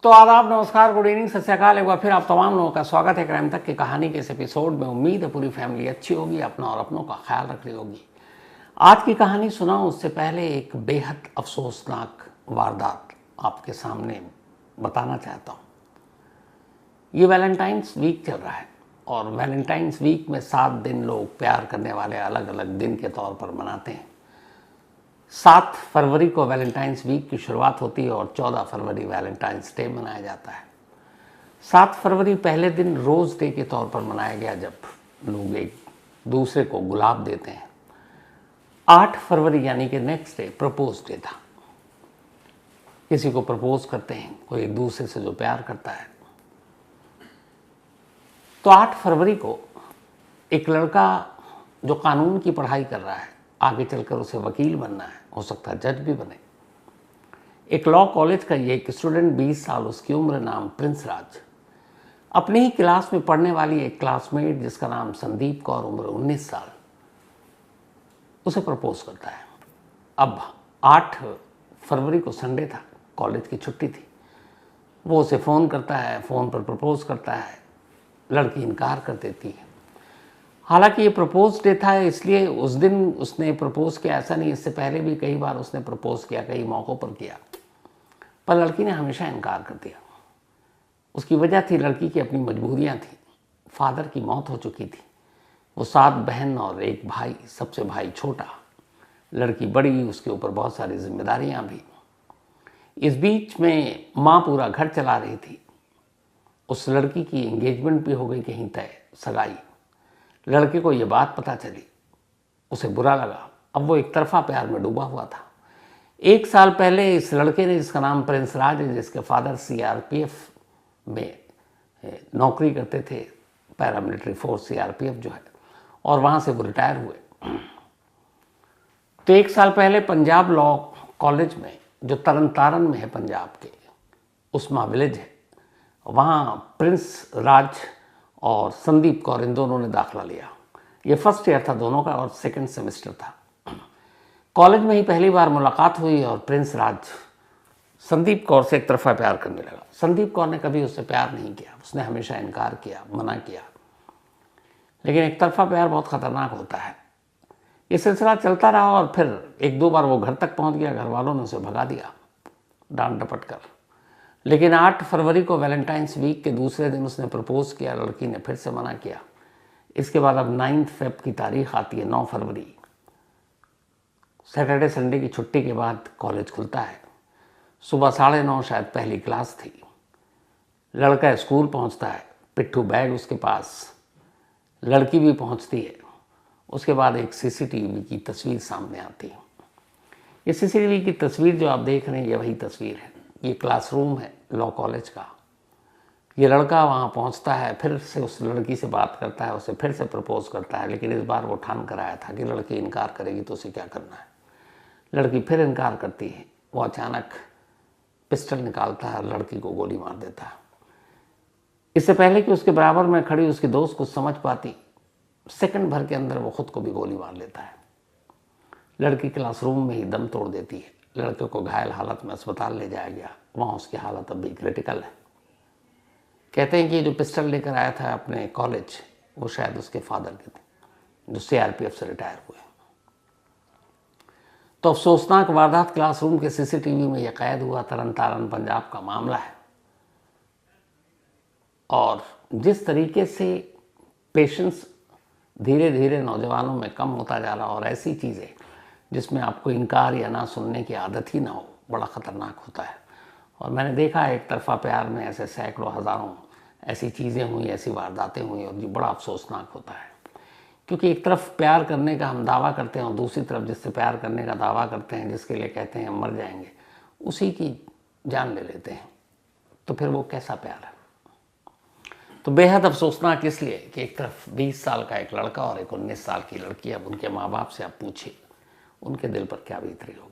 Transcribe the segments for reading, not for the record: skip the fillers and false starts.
तो आदाब, नमस्कार, गुड इवनिंग, सत श्री अकाल। एक बार फिर आप तमाम लोगों का स्वागत है क्राइम तक की कहानी के इस एपिसोड में। उम्मीद है पूरी फैमिली अच्छी होगी, अपना और अपनों का ख्याल रख रही होगी। आज की कहानी सुनाऊं उससे पहले एक बेहद अफसोसनाक वारदात आपके सामने बताना चाहता हूँ। ये वैलेंटाइंस वीक चल रहा है और वैलेंटाइंस वीक में 7 दिन लोग प्यार करने वाले अलग अलग दिन के तौर पर मनाते हैं। 7 फरवरी को वैलेंटाइंस वीक की शुरुआत होती है और 14 फरवरी वैलेंटाइंस डे मनाया जाता है। 7 फरवरी पहले दिन रोज़ डे के तौर पर मनाया गया, जब लोग एक दूसरे को गुलाब देते हैं। 8 फरवरी यानी कि नेक्स्ट डे प्रपोज डे था। किसी को प्रपोज करते हैं, कोई एक दूसरे से जो प्यार करता है। तो 8 फरवरी को एक लड़का जो कानून की पढ़ाई कर रहा है, आगे चलकर उसे वकील बनना है, हो सकता है जज भी बने, एक लॉ कॉलेज का ये एक स्टूडेंट, 20 साल उसकी उम्र, नाम प्रिंस राज, अपनी ही क्लास में पढ़ने वाली एक क्लासमेट जिसका नाम संदीप कौर, उम्र 19 साल, उसे प्रपोज करता है। अब 8 फरवरी को संडे था, कॉलेज की छुट्टी थी। वो उसे फ़ोन करता है, फ़ोन पर प्रपोज करता है। लड़की इनकार कर देती है। हालांकि ये प्रपोज डे था, इसलिए उस दिन उसने प्रपोज किया ऐसा नहीं, इससे पहले भी कई बार उसने प्रपोज किया, कई मौक़ों पर किया, पर लड़की ने हमेशा इनकार कर दिया। उसकी वजह थी, लड़की की अपनी मजबूरियां थी। फादर की मौत हो चुकी थी। वो 7 बहन और एक भाई, सबसे भाई छोटा, लड़की बड़ी, उसके ऊपर बहुत सारी जिम्मेदारियां भी। इस बीच में माँ पूरा घर चला रही थी। उस लड़की की एंगेजमेंट भी हो गई कहीं तय, सगाई। लड़के को ये बात पता चली, उसे बुरा लगा। अब वो एक तरफा प्यार में डूबा हुआ था। 1 साल पहले इस लड़के ने, जिसका नाम प्रिंस राज है, जिसके फादर सीआरपीएफ में नौकरी करते थे, पैरामिलिट्री फोर्स सीआरपीएफ जो है, और वहाँ से वो रिटायर हुए। तो 1 साल पहले पंजाब लॉ कॉलेज में, जो तरन तारण में है पंजाब के, उस्मा विलेज है, वहाँ प्रिंस राज और संदीप कौर, इन दोनों ने दाखिला लिया। ये फर्स्ट ईयर था दोनों का और सेकंड सेमेस्टर था। कॉलेज में ही पहली बार मुलाकात हुई और प्रिंस राज संदीप कौर से एक तरफा प्यार करने लगा। संदीप कौर ने कभी उससे प्यार नहीं किया, उसने हमेशा इनकार किया, मना किया। लेकिन एक तरफा प्यार बहुत ख़तरनाक होता है। ये सिलसिला चलता रहा और फिर 1-2 बार वो घर तक पहुंच गया। घर वालों ने उसे भगा दिया डांट डपट कर। लेकिन 8 फरवरी को वैलेंटाइंस वीक के दूसरे दिन उसने प्रपोज किया। लड़की ने फिर से मना किया। इसके बाद अब 9 फेब की तारीख आती है, 9 फरवरी, सैटरडे संडे की छुट्टी के बाद कॉलेज खुलता है। सुबह 9:30 शायद पहली क्लास थी। लड़का स्कूल पहुंचता है, पिट्ठू बैग उसके पास, लड़की भी पहुंचती है। उसके बाद एक सीसीटीवी की तस्वीर सामने आती है। ये सीसीटीवी की तस्वीर जो आप देख रहे हैं, ये वही तस्वीर है। ये क्लासरूम है लॉ कॉलेज का। ये लड़का वहाँ पहुँचता है, फिर से उस लड़की से बात करता है, उसे फिर से प्रपोज करता है। लेकिन इस बार वो ठान कर आया था कि लड़की इनकार करेगी तो उसे क्या करना है। लड़की फिर इनकार करती है। वो अचानक पिस्टल निकालता है, लड़की को गोली मार देता है। इससे पहले कि उसके बराबर में खड़ी उसकी दोस्त कुछ समझ पाती, सेकंड भर के अंदर वो खुद को भी गोली मार लेता है। लड़की क्लासरूम में ही दम तोड़ देती है। लड़के को घायल हालत में अस्पताल ले जाया गया। वहाँ उसकी हालत अब भी क्रिटिकल है। कहते हैं कि जो पिस्टल लेकर आया था अपने कॉलेज, वो शायद उसके फादर के थे, जो सीआरपीएफ से रिटायर हुए। तो अफसोसनाक वारदात क्लासरूम के सीसीटीवी में यह कैद हुआ। तरन तारण पंजाब का मामला है। और जिस तरीके से पेशेंस धीरे धीरे नौजवानों में कम होता जा रहा, और ऐसी चीज़ें जिसमें आपको इनकार या ना सुनने की आदत ही ना हो, बड़ा ख़तरनाक होता है। और मैंने देखा है एक तरफा प्यार में ऐसे सैकड़ों हज़ारों ऐसी चीज़ें हुई, ऐसी वारदातें हुई, और ये बड़ा अफसोसनाक होता है। क्योंकि एक तरफ प्यार करने का हम दावा करते हैं और दूसरी तरफ जिससे प्यार करने का दावा करते हैं, जिसके लिए कहते हैं हम मर जाएंगे, उसी की जान ले लेते हैं। तो फिर वो कैसा प्यार है। तो बेहद अफसोसनाक इसलिए कि एक तरफ 20 साल का एक लड़का और एक 19 साल की लड़की। अब उनके माँ बाप से आप पूछिए उनके दिल पर क्या बीत रही होगी।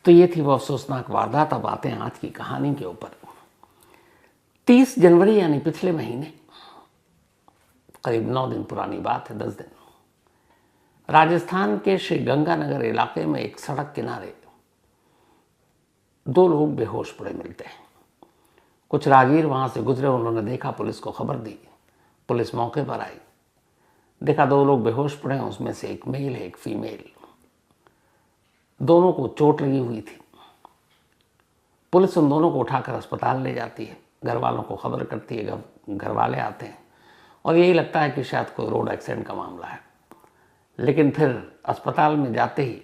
तो ये थी वो अफसोसनाक वारदात। अब आते हैं आज की कहानी के ऊपर। 30 जनवरी यानी पिछले महीने, करीब 9 दिन पुरानी बात है, 10 दिन, राजस्थान के श्री गंगानगर इलाके में एक सड़क किनारे दो लोग बेहोश पड़े मिलते हैं। कुछ राहगीर वहाँ से गुजरे, उन्होंने देखा, पुलिस को खबर दी। पुलिस मौके पर आई, देखा दो लोग बेहोश पड़े हैं, उसमें से एक मेल है एक फीमेल। दोनों को चोट लगी हुई थी। पुलिस उन दोनों को उठाकर अस्पताल ले जाती है, घर वालों को खबर करती है, घर वाले आते हैं और यही लगता है कि शायद कोई रोड एक्सीडेंट का मामला है। लेकिन फिर अस्पताल में जाते ही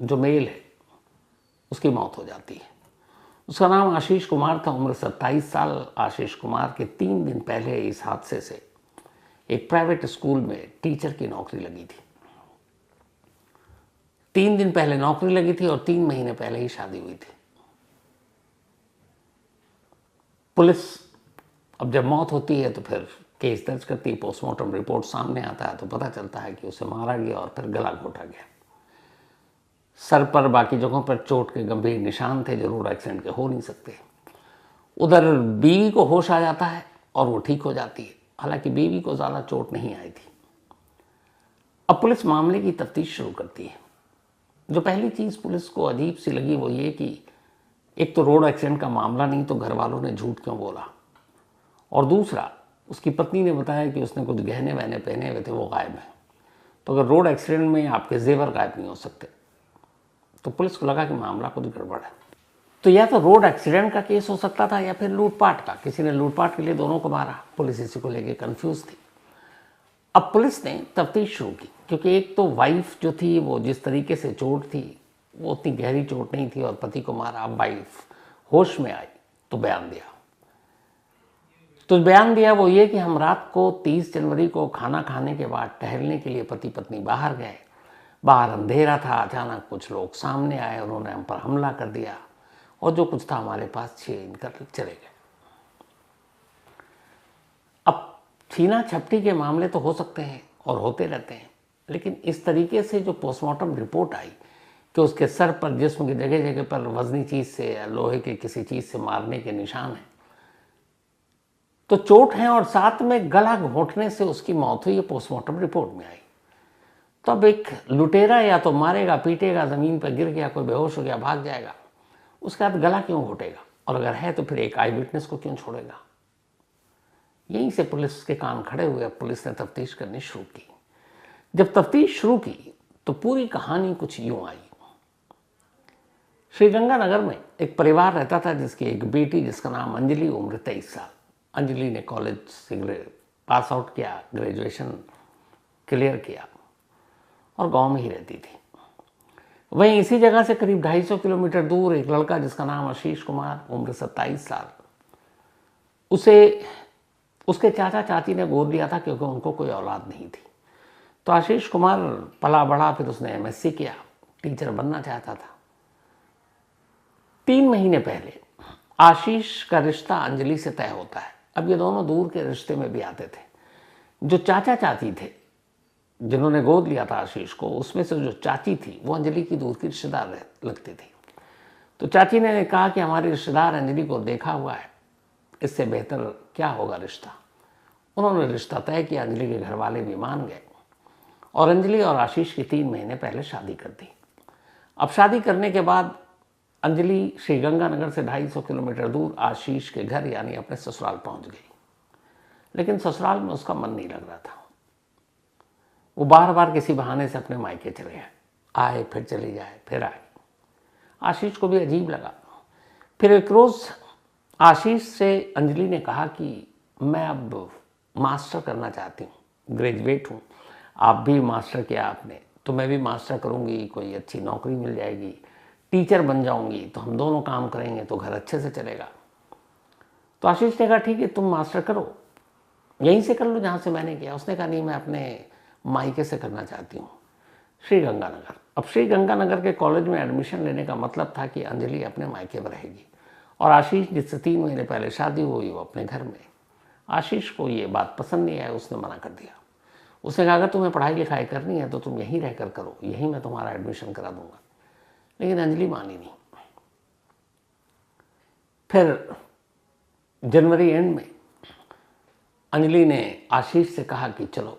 जो मेल है उसकी मौत हो जाती है। उसका नाम आशीष कुमार था, उम्र 27 साल। आशीष कुमार के 3 दिन पहले इस हादसे से एक प्राइवेट स्कूल में टीचर की नौकरी लगी थी। 3 दिन पहले नौकरी लगी थी और 3 महीने पहले ही शादी हुई थी। पुलिस अब जब मौत होती है तो फिर केस दर्ज करती है, पोस्टमार्टम रिपोर्ट सामने आता है तो पता चलता है कि उसे मारा गया और फिर गला घोटा गया। सर पर बाकी जगहों पर चोट के गंभीर निशान थे जो रोड एक्सीडेंट के हो नहीं सकते। उधर बीवी को होश आ जाता है और वो ठीक हो जाती है, हालांकि बीवी को ज़्यादा चोट नहीं आई थी। अब पुलिस मामले की तफ्तीश शुरू करती है। जो पहली चीज़ पुलिस को अजीब सी लगी वो ये कि एक तो रोड एक्सीडेंट का मामला नहीं तो घर वालों ने झूठ क्यों बोला, और दूसरा उसकी पत्नी ने बताया कि उसने कुछ गहने वहने पहने हुए थे वो गायब हैं। तो अगर रोड एक्सीडेंट में आपके जेवर गायब नहीं हो सकते तो पुलिस को लगा कि मामला कुछ गड़बड़ है। तो या तो रोड एक्सीडेंट का केस हो सकता था या फिर लूटपाट का, किसी ने लूटपाट के लिए दोनों को मारा। पुलिस इसी को लेके कंफ्यूज थी। अब पुलिस ने तफ्तीश शुरू की, क्योंकि एक तो वाइफ जो थी वो जिस तरीके से चोट थी वो उतनी गहरी चोट नहीं थी और पति को मारा। अब वाइफ होश में आई तो बयान दिया। तो बयान दिया वो ये कि हम रात को 30 जनवरी को खाना खाने के बाद टहलने के लिए पति पत्नी बाहर गए। बाहर अंधेरा था, अचानक कुछ लोग सामने आए, उन्होंने हम पर हमला कर दिया और जो कुछ था हमारे पास छीन कर चले गए। अब छीना झपटी के मामले तो हो सकते हैं और होते रहते हैं, लेकिन इस तरीके से जो पोस्टमार्टम रिपोर्ट आई कि उसके सर पर, जिस्म की जगह जगह पर वजनी चीज़ से या लोहे के किसी चीज़ से मारने के निशान हैं, तो चोट है और साथ में गला घोंटने से उसकी मौत हुई, पोस्टमार्टम रिपोर्ट में आई। तो अब एक लुटेरा या तो मारेगा, पीटेगा, ज़मीन पर गिर गया, कोई बेहोश हो गया, भाग जाएगा, उसके बाद गला क्यों घोटेगा, और अगर है तो फिर एक आई विटनेस को क्यों छोड़ेगा। यहीं से पुलिस के कान खड़े हुए। पुलिस ने तफ्तीश करनी शुरू की। जब तफ्तीश शुरू की तो पूरी कहानी कुछ यूं आई। श्रीगंगानगर में एक परिवार रहता था जिसकी एक बेटी, जिसका नाम अंजलि, उम्र 23 साल। अंजलि ने कॉलेज से पास आउट किया, ग्रेजुएशन क्लियर किया और गांव में ही रहती थी। वहीं इसी जगह से करीब 250 किलोमीटर दूर एक लड़का जिसका नाम आशीष कुमार, उम्र 27 साल, उसे उसके चाचा चाची ने गोद लिया था क्योंकि उनको कोई औलाद नहीं थी। तो आशीष कुमार पला बड़ा, फिर उसने एमएससी किया, टीचर बनना चाहता था। 3 महीने पहले आशीष का रिश्ता अंजलि से तय होता है। अब ये दोनों दूर के रिश्ते में भी आते थे। जो चाचा चाची थे जिन्होंने गोद लिया था आशीष को, उसमें से जो चाची थी वो अंजलि की दूर की रिश्तेदार लगती थी। तो चाची ने कहा कि हमारे रिश्तेदार अंजलि को देखा हुआ है, इससे बेहतर क्या होगा रिश्ता। उन्होंने रिश्ता तय किया। अंजलि के घर वाले भी मान गए और अंजलि और आशीष की 3 महीने पहले शादी कर दी। अब शादी करने के बाद अंजलि श्रीगंगानगर से 250 किलोमीटर दूर आशीष के घर यानी अपने ससुराल पहुंच गई। लेकिन ससुराल में उसका मन नहीं लग रहा था। वो बार बार किसी बहाने से अपने मायके चले गए, आए फिर चले जाए, फिर आए। आशीष को भी अजीब लगा। फिर एक रोज़ आशीष से अंजलि ने कहा कि मैं अब मास्टर करना चाहती हूँ, ग्रेजुएट हूँ, आप भी मास्टर किया आपने, तो मैं भी मास्टर करूँगी, कोई अच्छी नौकरी मिल जाएगी, टीचर बन जाऊँगी, तो हम दोनों काम करेंगे तो घर अच्छे से चलेगा। तो आशीष ने कहा ठीक है, तुम मास्टर करो, यहीं से कर लो जहाँ से मैंने किया। उसने कहा नहीं, मैं अपने मायके से करना चाहती हूँ, श्रीगंगानगर। अब श्रीगंगानगर के कॉलेज में एडमिशन लेने का मतलब था कि अंजलि अपने मायके में रहेगी और आशीष जिससे 3 महीने पहले शादी हुई वो अपने घर में। आशीष को ये बात पसंद नहीं आई, उसने मना कर दिया। उसने कहा अगर तुम्हें पढ़ाई लिखाई करनी है तो तुम यहीं रहकर करो, यहीं मैं तुम्हारा एडमिशन करा दूंगा। लेकिन अंजलि मानी नहीं। फिर जनवरी एंड में अंजलि ने आशीष से कहा कि चलो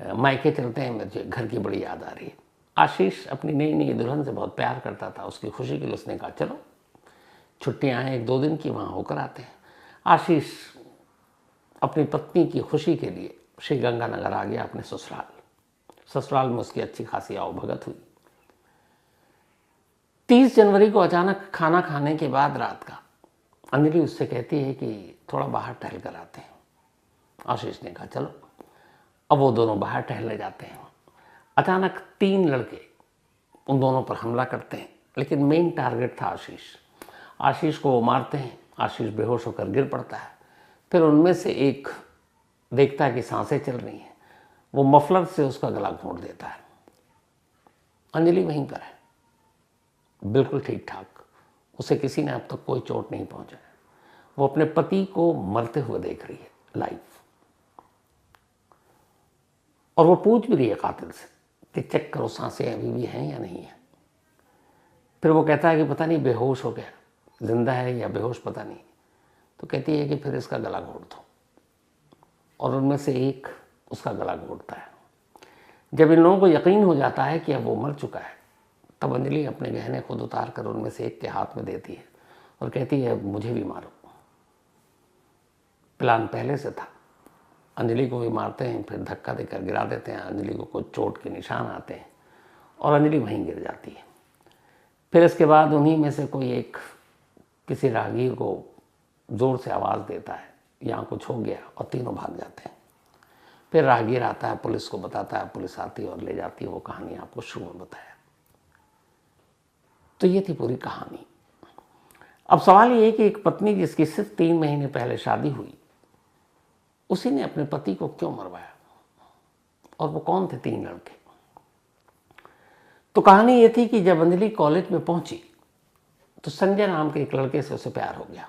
मायके चलते हैं, मुझे घर की बड़ी याद आ रही है। आशीष अपनी नई नई दुल्हन से बहुत प्यार करता था, उसकी खुशी के लिए उसने कहा चलो। छुट्टियाँ हैं 1-2 दिन की, वहाँ होकर आते हैं। आशीष अपनी पत्नी की खुशी के लिए श्री गंगानगर आ गया अपने ससुराल। ससुराल में उसकी अच्छी खासी आवभगत हुई। 30 जनवरी को अचानक खाना खाने के बाद रात का अंजलि उससे कहती है कि थोड़ा बाहर टहल कर आते हैं। आशीष ने कहा चलो। अब वो दोनों बाहर टहलने जाते हैं। अचानक 3 लड़के उन दोनों पर हमला करते हैं, लेकिन मेन टारगेट था आशीष। आशीष को वो मारते हैं। आशीष बेहोश होकर गिर पड़ता है। फिर उनमें से एक देखता है कि सांसें चल रही हैं, वो मफलर से उसका गला घोंट देता है। अंजलि वहीं पर है, बिल्कुल ठीक ठाक। उसे किसी ने अब तक कोई चोट नहीं पहुंचा है। वो अपने पति को मरते हुए देख रही है लाइव, और वो पूछ भी रही है कातिल से कि चेक करो सांसें अभी भी हैं या नहीं है। फिर वो कहता है कि पता नहीं बेहोश हो गया, जिंदा है या बेहोश पता नहीं। तो कहती है कि फिर इसका गला घोट दो, और उनमें से एक उसका गला घोटता है। जब इन लोगों को यकीन हो जाता है कि अब वो मर चुका है, तब अंजलि अपने गहने खुद उतार कर उनमें से एक के हाथ में देती है और कहती है मुझे भी मारो। प्लान पहले से था। अंजलि को भी मारते हैं, फिर धक्का देकर गिरा देते हैं। अंजलि को कुछ चोट के निशान आते हैं और अंजलि वहीं गिर जाती है। फिर इसके बाद उन्हीं में से कोई एक किसी राहगीर को ज़ोर से आवाज़ देता है यहाँ कुछ हो गया, और तीनों भाग जाते हैं। फिर राहगीर आता है, पुलिस को बताता है, पुलिस आती है और ले जाती है। वो कहानी आपको शुरू में बताया। तो ये थी पूरी कहानी। अब सवाल ये है कि एक पत्नी जिसकी सिर्फ 3 महीने पहले शादी हुई, उसी ने अपने पति को क्यों मरवाया, और वो कौन थे 3 लड़के। तो कहानी ये थी कि जब अंजलि कॉलेज में पहुंची तो संजय नाम के एक लड़के से उसे प्यार हो गया,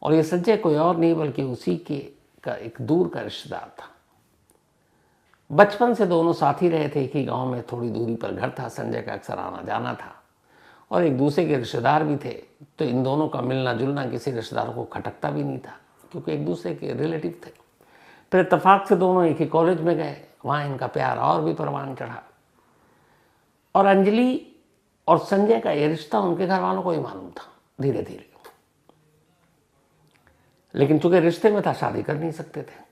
और ये संजय कोई और नहीं बल्कि उसी के का एक दूर का रिश्तेदार था। बचपन से दोनों साथ ही रहे थे, एक ही गांव में थोड़ी दूरी पर घर था। संजय का अक्सर आना जाना था और एक दूसरे के रिश्तेदार भी थे। तो इन दोनों का मिलना जुलना किसी रिश्तेदार को खटकता भी नहीं था, क्योंकि एक दूसरे के रिलेटिव थे। फिर इत्तेफाक से दोनों एक ही कॉलेज में गए, वहाँ इनका प्यार और भी परवान चढ़ा। और अंजलि और संजय का ये रिश्ता उनके घर वालों को ही मालूम था धीरे धीरे, लेकिन चूंकि रिश्ते में था शादी कर नहीं सकते थे।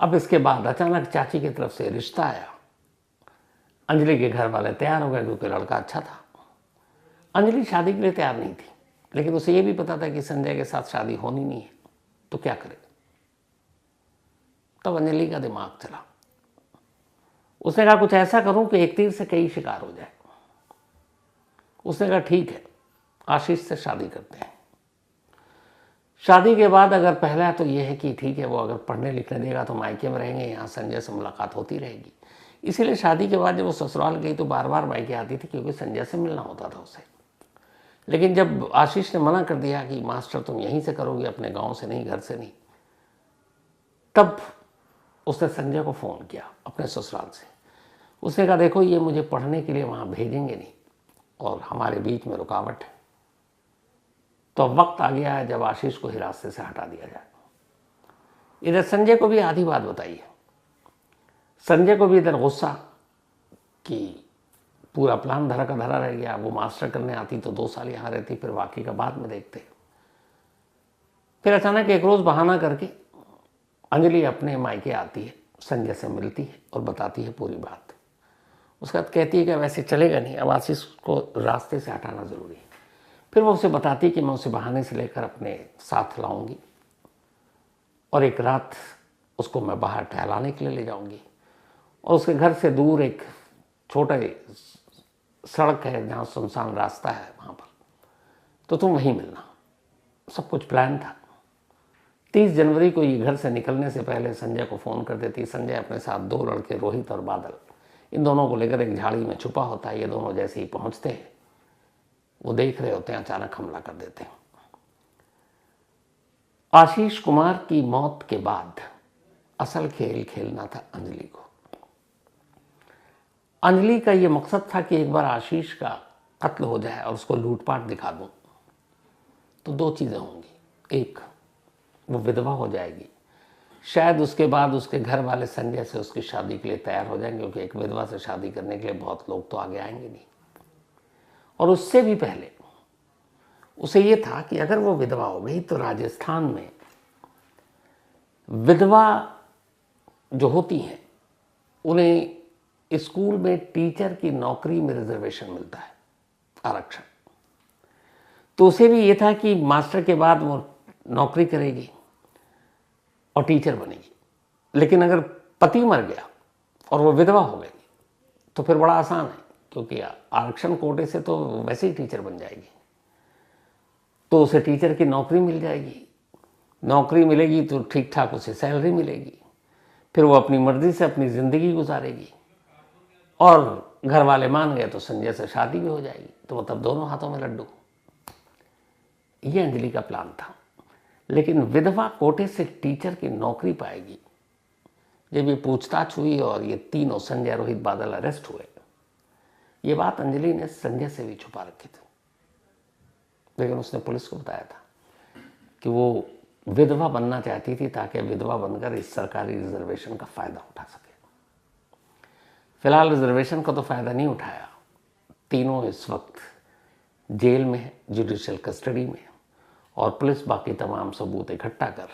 अब इसके बाद अचानक चाची की तरफ से रिश्ता आया। अंजलि के घर वाले तैयार हो गए क्योंकि लड़का अच्छा था। अंजलि शादी के लिए तैयार नहीं थी, लेकिन उसे यह भी पता था कि संजय के साथ शादी होनी नहीं है, तो क्या करे। तब अंजलि का दिमाग चला। उसने कहा कुछ ऐसा करूं कि एक तीर से कई शिकार हो जाए। उसने कहा ठीक है, आशीष से शादी करते हैं। शादी के बाद अगर पहला तो यह है कि ठीक है, वो अगर पढ़ने लिखने देगा तो मायके में रहेंगे, यहाँ संजय से मुलाकात होती रहेगी। इसीलिए शादी के बाद जब वो ससुराल गई तो बार बार मायके आती थी, क्योंकि संजय से मिलना होता था उसे। लेकिन जब आशीष ने मना कर दिया कि मास्टर तुम यहीं से करोगे, अपने गांव से नहीं, घर से नहीं, तब उसने संजय को फ़ोन किया अपने ससुराल से। उसने कहा देखो ये मुझे पढ़ने के लिए वहाँ भेजेंगे नहीं और हमारे बीच में रुकावट है। तो अब वक्त आ गया है जब आशीष को ही रास्ते से हटा दिया जाए। इधर संजय को भी आधी बात बताई है। संजय को भी इधर गुस्सा कि पूरा प्लान धरा का धरा रह गया। वो मास्टर करने आती तो 2 साल यहाँ रहती, फिर बाकी का बाद में देखते। फिर अचानक एक रोज़ बहाना करके अंजलि अपने मायके आती है, संजय से मिलती है और बताती है पूरी बात। उसके बाद कहती है कि वैसे चलेगा नहीं, अब आशीष को रास्ते से हटाना ज़रूरी है। फिर वो उसे बताती है कि मैं उसे बहाने से लेकर अपने साथ लाऊंगी और एक रात उसको मैं बाहर टहलाने के लिए ले जाऊंगी, और उसके घर से दूर एक छोटे सड़क है जहाँ सुनसान रास्ता है, वहाँ पर तो तुम वहीं मिलना। सब कुछ प्लान था। 30 जनवरी को ये घर से निकलने से पहले संजय को फ़ोन कर देती। संजय अपने साथ 2 लड़के रोहित और बादल, इन दोनों को लेकर एक झाड़ी में छुपा होता है। ये दोनों जैसे ही पहुंचते हैं, वो देख रहे होते हैं, अचानक हमला कर देते हैं। आशीष कुमार की मौत के बाद असल खेल खेलना था अंजलि को। अंजलि का ये मकसद था कि एक बार आशीष का कत्ल हो जाए और उसको लूटपाट दिखा दूं तो 2 चीज़ें होंगी। एक, वो विधवा हो जाएगी, शायद उसके बाद उसके घर वाले संजय से उसकी शादी के लिए तैयार हो जाएंगे, क्योंकि एक विधवा से शादी करने के लिए बहुत लोग तो आगे आएंगे नहीं। और उससे भी पहले उसे ये था कि अगर वो विधवा हो गई तो राजस्थान में विधवा जो होती हैं उन्हें स्कूल में टीचर की नौकरी में रिजर्वेशन मिलता है, आरक्षण। तो उसे भी ये था कि मास्टर के बाद वो नौकरी करेगी और टीचर बनेगी। लेकिन अगर पति मर गया और वो विधवा हो गई तो फिर बड़ा आसान है, क्योंकि आरक्षण कोटे से तो वैसे ही टीचर बन जाएगी। तो उसे टीचर की नौकरी मिल जाएगी, नौकरी मिलेगी तो ठीक ठाक उसे सैलरी मिलेगी, फिर वो अपनी मर्जी से अपनी ज़िंदगी गुजारेगी और घर वाले मान गए तो संजय से शादी भी हो जाएगी। तो मतलब दोनों हाथों में लड्डू। ये अंजलि का प्लान था। लेकिन विधवा कोटे से टीचर की नौकरी पाएगी, जब ये पूछताछ हुई और ये तीनों संजय, रोहित, बादल अरेस्ट हुए, ये बात अंजलि ने संजय से भी छुपा रखी थी। लेकिन उसने पुलिस को बताया था कि वो विधवा बनना चाहती थी ताकि विधवा बनकर इस सरकारी रिजर्वेशन का फ़ायदा उठा सके। फिलहाल रिजर्वेशन का तो फ़ायदा नहीं उठाया। तीनों इस वक्त जेल में है, जुडिशियल कस्टडी में, और पुलिस बाकी तमाम सबूत इकट्ठा कर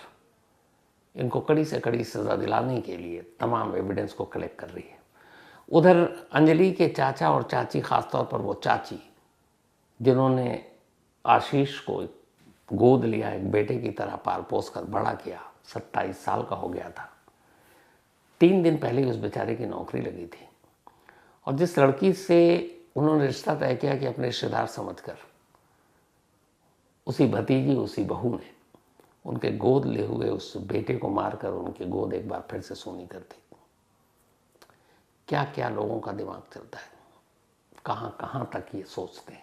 इनको कड़ी से कड़ी सज़ा दिलाने के लिए तमाम एविडेंस को कलेक्ट कर रही है। उधर अंजलि के चाचा और चाची, ख़ासतौर पर वो चाची जिन्होंने आशीष को गोद लिया, एक बेटे की तरह पाल पोस कर बड़ा किया, 27 साल का हो गया था, 3 दिन पहले ही उस बेचारे की नौकरी लगी थी। और जिस लड़की से उन्होंने रिश्ता तय किया कि अपने रिश्तेदार समझकर, उसी भतीजी, उसी बहू ने उनके गोद ले हुए उस बेटे को मारकर उनकी गोद एक बार फिर से सोनी कर दी। क्या क्या लोगों का दिमाग चलता है, कहाँ कहाँ तक ये सोचते हैं।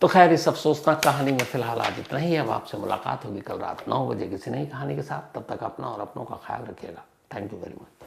तो खैर, इस अफसोसनाक कहानी में फिलहाल आज इतना ही। अब आपसे मुलाकात होगी कल रात 9 बजे किसी नई कहानी के साथ। तब तक अपना और अपनों का ख्याल रखिएगा। Thank you very much.